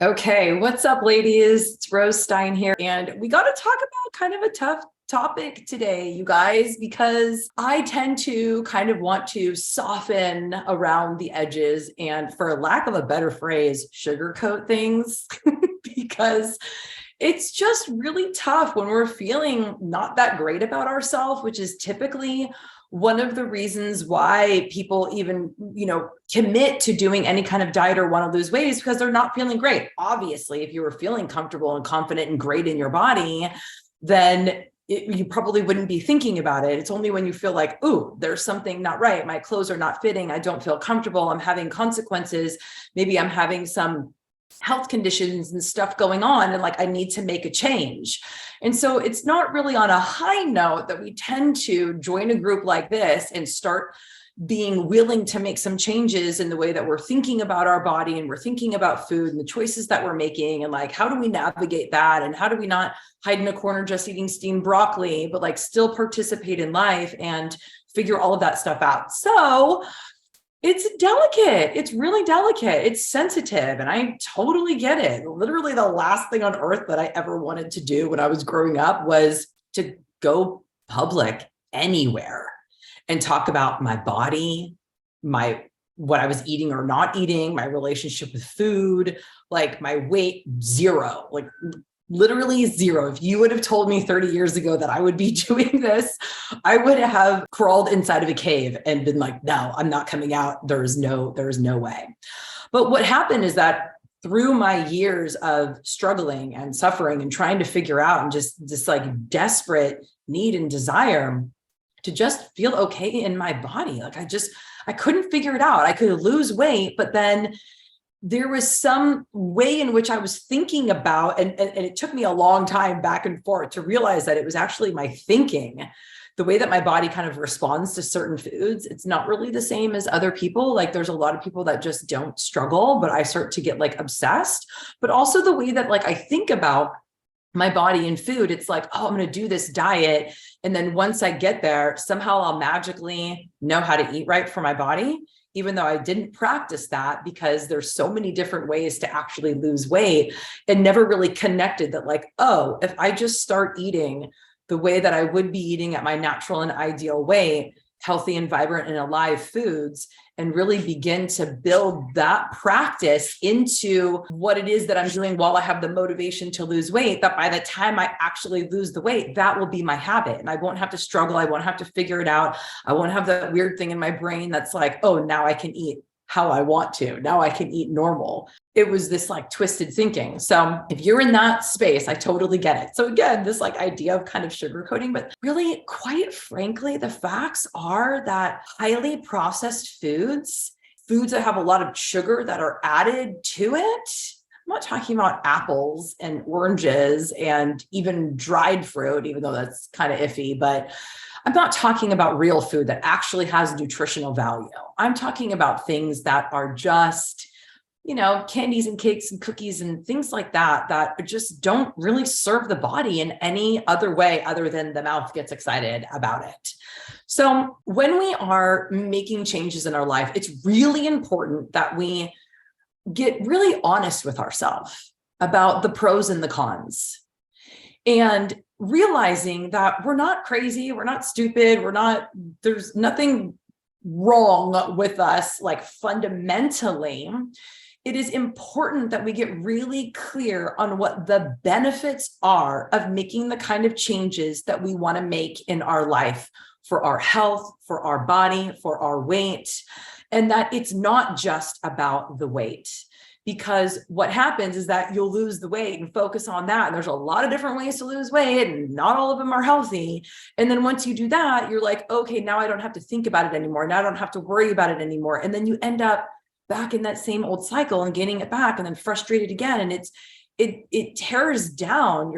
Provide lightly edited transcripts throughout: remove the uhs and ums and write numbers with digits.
Okay, what's up, ladies? It's Rose Stein here, and we got to talk about kind of a tough topic today, you guys, because I tend to kind of want to soften around the edges and, for lack of a better phrase, sugarcoat things because it's just really tough when we're feeling not that great about ourselves, which is typically one of the reasons why people even, commit to doing any kind of diet or want to lose weight is because they're not feeling great. Obviously, if you were feeling comfortable and confident and great in your body, then you probably wouldn't be thinking about it. It's only when you feel like, ooh, there's something not right. My clothes are not fitting. I don't feel comfortable. I'm having consequences. Maybe I'm having some health conditions and stuff going on, and like I need to make a change. And so it's not really on a high note that we tend to join a group like this and start being willing to make some changes in the way that we're thinking about our body and we're thinking about food and the choices that we're making, and like how do we navigate that, and how do we not hide in a corner just eating steamed broccoli but like still participate in life and figure all of that stuff out. So it's delicate. It's really delicate. It's sensitive. And I totally get it. Literally, the last thing on earth that I ever wanted to do when I was growing up was to go public anywhere and talk about my body, what I was eating or not eating, my relationship with food, like my weight, zero. Like literally zero. If you would have told me 30 years ago that I would be doing this, I would have crawled inside of a cave and been like, no, I'm not coming out. There is no way. But what happened is that through my years of struggling and suffering and trying to figure out, and just this like desperate need and desire to just feel okay in my body. Like I couldn't figure it out. I could lose weight, but then there was some way in which I was thinking about, and it took me a long time back and forth to realize that it was actually my thinking, the way that my body kind of responds to certain foods. It's not really the same as other people. Like there's a lot of people that just don't struggle, but I start to get like obsessed. But also the way that like I think about my body and food, it's like, oh, I'm going to do this diet. And then once I get there, somehow I'll magically know how to eat right for my body, even though I didn't practice that, because there's so many different ways to actually lose weight, and never really connected that like, oh, if I just start eating the way that I would be eating at my natural and ideal weight, healthy and vibrant and alive foods, and really begin to build that practice into what it is that I'm doing while I have the motivation to lose weight, that by the time I actually lose the weight, that will be my habit. And I won't have to struggle. I won't have to figure it out. I won't have that weird thing in my brain that's like, oh, now I can eat how I want to. Now I can eat normal. It was this like twisted thinking. So if you're in that space, I totally get it. So again, this like idea of kind of sugarcoating, but really, quite frankly, the facts are that highly processed foods that have a lot of sugar that are added to it. I'm not talking about apples and oranges and even dried fruit, even though that's kind of iffy, but I'm not talking about real food that actually has nutritional value. I'm talking about things that are just, candies and cakes and cookies and things like that, that just don't really serve the body in any other way other than the mouth gets excited about it. So when we are making changes in our life, it's really important that we get really honest with ourselves about the pros and the cons, and realizing that we're not crazy, we're not stupid, there's nothing wrong with us. Like fundamentally, it is important that we get really clear on what the benefits are of making the kind of changes that we want to make in our life, for our health, for our body, for our weight, and that it's not just about the weight. Because what happens is that you'll lose the weight and focus on that. And there's a lot of different ways to lose weight, and not all of them are healthy. And then once you do that, you're like, okay, now I don't have to think about it anymore. Now I don't have to worry about it anymore. And then you end up back in that same old cycle and gaining it back, and then frustrated again. And it tears down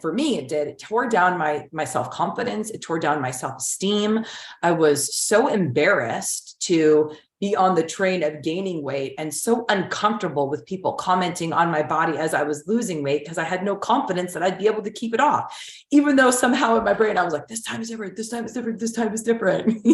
for me, it did. It tore down my self-confidence. It tore down my self-esteem. I was so embarrassed to be on the train of gaining weight and so uncomfortable with people commenting on my body as I was losing weight because I had no confidence that I'd be able to keep it off, even though somehow in my brain I was like, this time is different, this time is different, this time is different,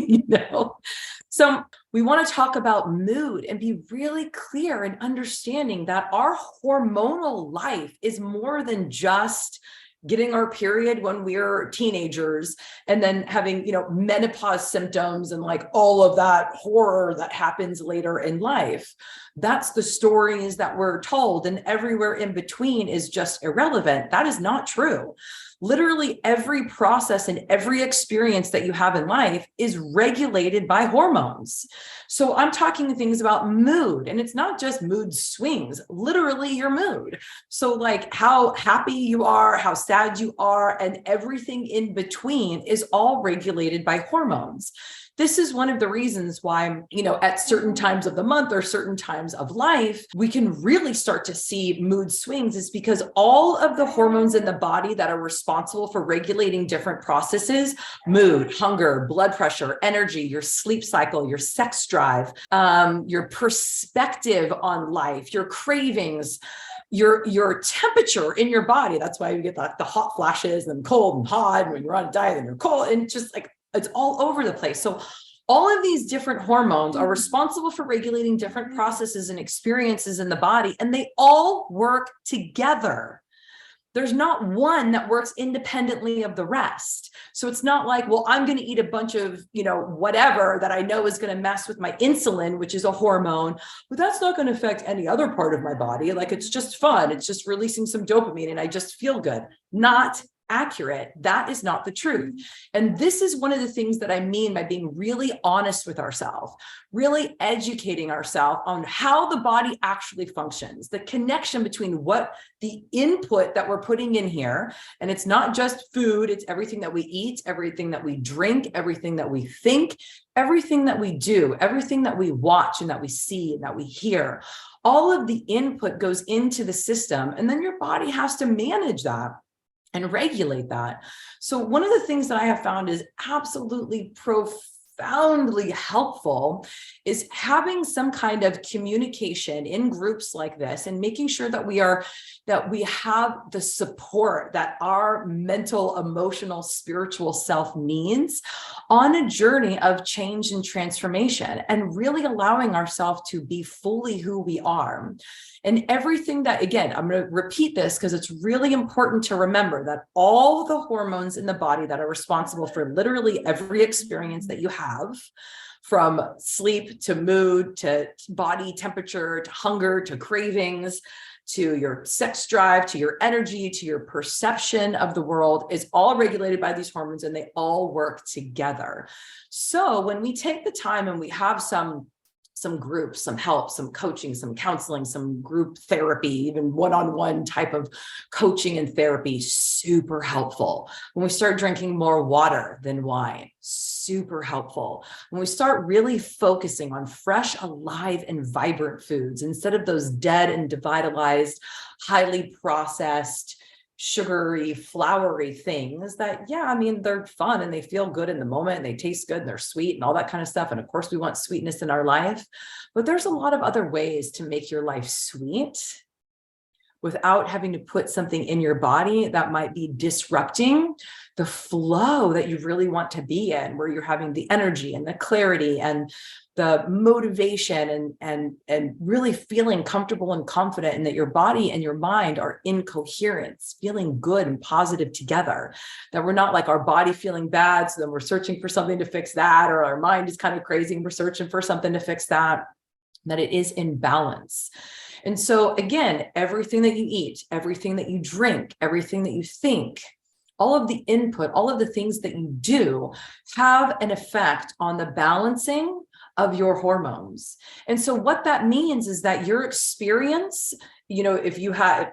So we want to talk about mood and be really clear in understanding that our hormonal life is more than just getting our period when we're teenagers and then having, menopause symptoms and like all of that horror that happens later in life. That's the stories that we're told, and everywhere in between is just irrelevant. That is not true. Literally every process and every experience that you have in life is regulated by hormones. So I'm talking things about mood, and it's not just mood swings, literally your mood. So like how happy you are, how sad you are, and everything in between is all regulated by hormones. This is one of the reasons why, at certain times of the month or certain times of life, we can really start to see mood swings, is because all of the hormones in the body that are responsible for regulating different processes, mood, hunger, blood pressure, energy, your sleep cycle, your sex drive, your perspective on life, your cravings, your temperature in your body. That's why you get the hot flashes and cold and hot. And when you're on a diet and you're cold, and just like, it's all over the place. So all of these different hormones are responsible for regulating different processes and experiences in the body, and they all work together. There's not one that works independently of the rest. So it's not like, well, I'm going to eat a bunch of, whatever that I know is going to mess with my insulin, which is a hormone, but that's not going to affect any other part of my body. Like, it's just fun. It's just releasing some dopamine and I just feel good. Not accurate. That is not the truth. And this is one of the things that I mean by being really honest with ourselves, really educating ourselves on how the body actually functions, the connection between what the input that we're putting in here. And it's not just food, it's everything that we eat, everything that we drink, everything that we think, everything that we do, everything that we watch and that we see and that we hear. All of the input goes into the system, and then your body has to manage that and regulate that. So one of the things that I have found is absolutely profoundly helpful is having some kind of communication in groups like this, and making sure that we have the support that our mental, emotional, spiritual self needs on a journey of change and transformation, and really allowing ourselves to be fully who we are. And everything that, again, I'm going to repeat this because it's really important to remember that all the hormones in the body that are responsible for literally every experience that you have, from sleep to mood to body temperature to hunger to cravings to your sex drive to your energy to your perception of the world, is all regulated by these hormones, and they all work together. So when we take the time and we have some groups, some help, some coaching, some counseling, some group therapy, even one-on-one type of coaching and therapy, super helpful. When we start drinking more water than wine, super helpful. When we start really focusing on fresh, alive, and vibrant foods instead of those dead and devitalized, highly processed, sugary, floury things that, they're fun and they feel good in the moment and they taste good and they're sweet and all that kind of stuff. And of course we want sweetness in our life, but there's a lot of other ways to make your life sweet without having to put something in your body that might be disrupting the flow that you really want to be in, where you're having the energy and the clarity and the motivation and really feeling comfortable and confident, and that your body and your mind are in coherence, feeling good and positive together. That we're not like our body feeling bad, so then we're searching for something to fix that, or our mind is kind of crazy and we're searching for something to fix that. That it is in balance. And so again, everything that you eat, everything that you drink, everything that you think, all of the input, all of the things that you do have an effect on the balancing of your hormones. And so what that means is that your experience, if you have,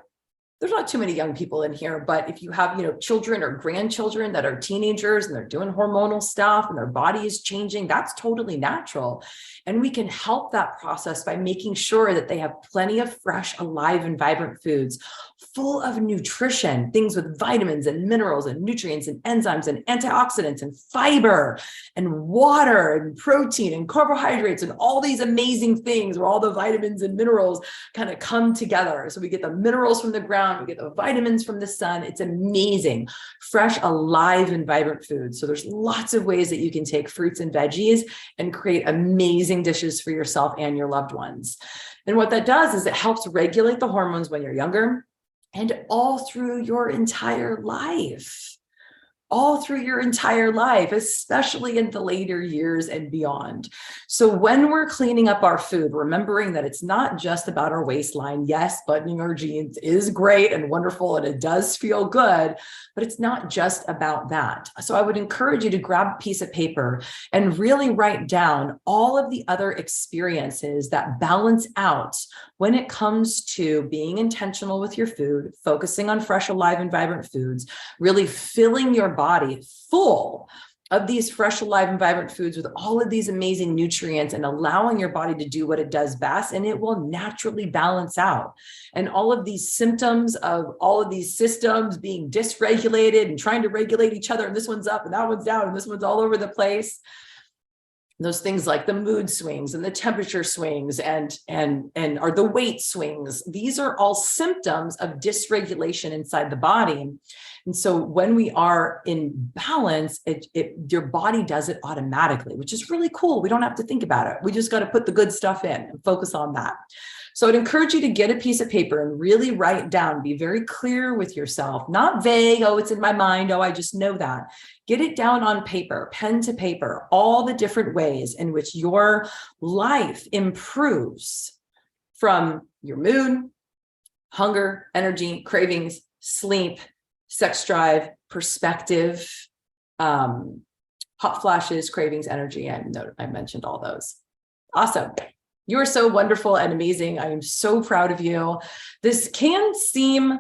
there's not too many young people in here, but if you have, children or grandchildren that are teenagers and they're doing hormonal stuff and their body is changing, that's totally natural. And we can help that process by making sure that they have plenty of fresh, alive, and vibrant foods full of nutrition, things with vitamins and minerals and nutrients and enzymes and antioxidants and fiber and water and protein and carbohydrates and all these amazing things where all the vitamins and minerals kind of come together. So we get the minerals from the ground, we get the vitamins from the sun. It's amazing. Fresh, alive, and vibrant foods. So there's lots of ways that you can take fruits and veggies and create amazing dishes for yourself and your loved ones. And what that does is it helps regulate the hormones when you're younger and all through your entire life. All through your entire life, especially in the later years and beyond. So when we're cleaning up our food, remembering that it's not just about our waistline. Yes, buttoning our jeans is great and wonderful, and it does feel good, but it's not just about that. So I would encourage you to grab a piece of paper and really write down all of the other experiences that balance out when it comes to being intentional with your food, focusing on fresh, alive, and vibrant foods, really filling your body full of these fresh, alive, and vibrant foods with all of these amazing nutrients and allowing your body to do what it does best, and it will naturally balance out. And all of these symptoms of all of these systems being dysregulated and trying to regulate each other, and this one's up and that one's down and this one's all over the place. Those things like the mood swings and the temperature swings and are the weight swings. These are all symptoms of dysregulation inside the body. And so when we are in balance, your body does it automatically, which is really cool. We don't have to think about it. We just got to put the good stuff in and focus on that. So I'd encourage you to get a piece of paper and really write down, be very clear with yourself, not vague. Oh, it's in my mind. Oh, I just know that. Get it down on paper, pen to paper, all the different ways in which your life improves from your mood, hunger, energy, cravings, sleep, sex drive, perspective, hot flashes, cravings, energy. I mentioned all those. Awesome. You are so wonderful and amazing. I am so proud of you. This can seem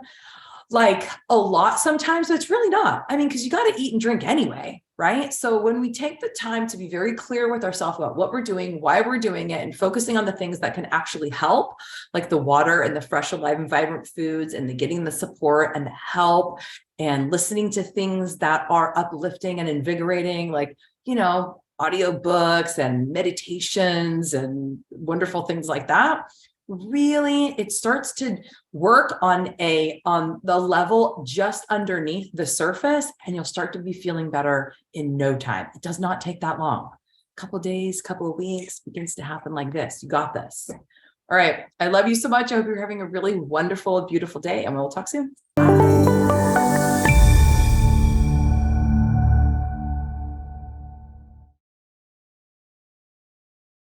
like a lot sometimes, but it's really not. I mean, because you got to eat and drink anyway, right? So when we take the time to be very clear with ourselves about what we're doing, why we're doing it, and focusing on the things that can actually help, like the water and the fresh, alive, and vibrant foods, and the getting the support and the help, and listening to things that are uplifting and invigorating, like, audiobooks and meditations and wonderful things like that. Really, it starts to work on the level just underneath the surface, and you'll start to be feeling better in no time. It does not take that long. A couple of days, couple of weeks, begins to happen like this. You got this. All right. I love you so much. I hope you're having a really wonderful, beautiful day, and we'll talk soon. Bye.